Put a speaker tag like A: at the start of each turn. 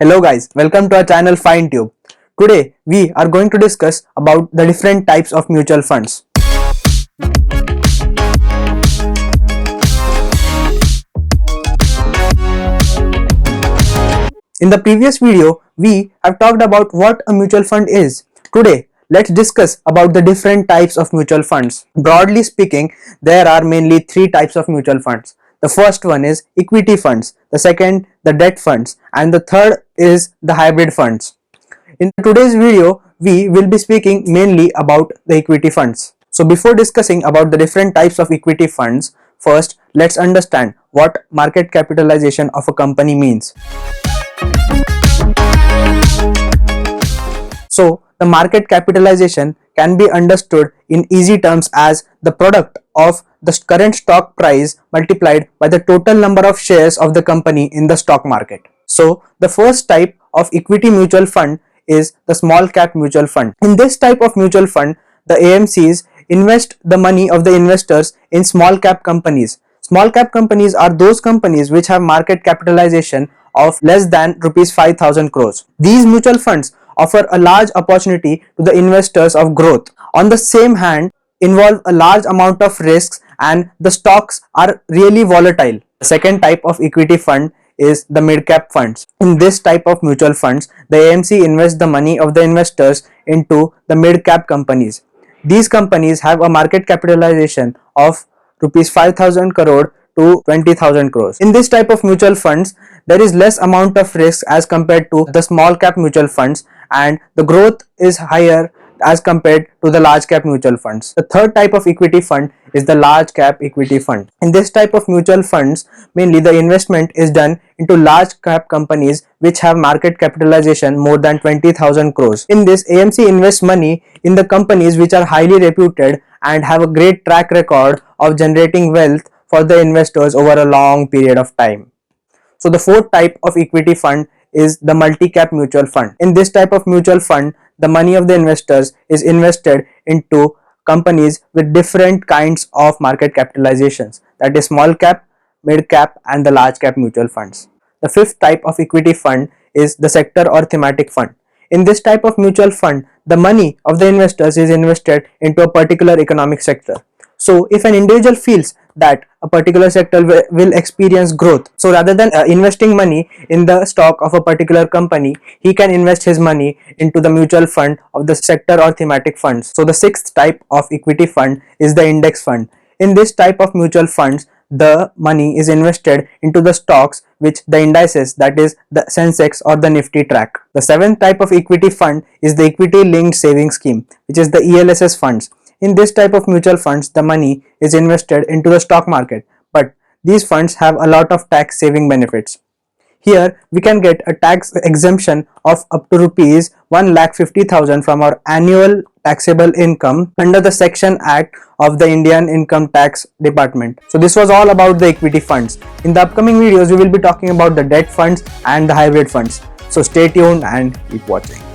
A: Hello guys, welcome to our channel FineTube. Today we are going to discuss about the different types of mutual funds. In the previous video, we have talked about what a mutual fund is. Today, let's discuss about the different types of mutual funds. Broadly speaking, there are mainly three types of mutual funds. The first one is equity funds, the second the debt funds, and the third is the hybrid funds. In today's video, we will be speaking mainly about the equity funds. So before discussing about the different types of equity funds, first let's understand what market capitalization of a company means. So the market capitalization can be understood in easy terms as the product of the current stock price multiplied by the total number of shares of the company in the stock market. So the first type of equity mutual fund is the small cap mutual fund. In this type of mutual fund, the AMCs invest the money of the investors in small cap companies. Small cap companies are those companies which have market capitalization of less than rupees 5,000 crores. These mutual funds offer a large opportunity to the investors of growth. On the same hand, involve a large amount of risks and the stocks are really volatile. The second type of equity fund is the mid-cap funds. In this type of mutual funds, the AMC invests the money of the investors into the mid-cap companies. These companies have a market capitalization of rupees 5,000 crore to 20,000 crores. In this type of mutual funds, there is less amount of risk as compared to the small cap mutual funds, and the growth is higher as compared to the large cap mutual funds. The third type of equity fund is the large cap equity fund. In this type of mutual funds, mainly the investment is done into large cap companies which have market capitalization more than 20,000 crores. In this, AMC invests money in the companies which are highly reputed and have a great track record of generating wealth for the investors over a long period of time. So the fourth type of equity fund is the multi-cap mutual fund. In this type of mutual fund, the money of the investors is invested into companies with different kinds of market capitalizations, that is small cap, mid cap and the large cap mutual funds. The fifth type of equity fund is the sector or thematic fund. In this type of mutual fund, the money of the investors is invested into a particular economic sector. So if an individual feels that a particular sector will experience growth, so rather than investing money in the stock of a particular company, he can invest his money into the mutual fund of the sector or thematic funds. So the sixth type of equity fund is the index fund. In this type of mutual funds, the money is invested into the stocks which the indices, that is the Sensex or the Nifty track. The seventh type of equity fund is the equity linked saving scheme, which is the ELSS funds. In this type of mutual funds, the money is invested into the stock market, but these funds have a lot of tax saving benefits. Here we can get a tax exemption of up to rupees 1,50,000 from our annual taxable income under the Section Act of the Indian Income Tax Department. So this was all about the equity funds. In the upcoming videos, we will be talking about the debt funds and the hybrid funds. So stay tuned and keep watching.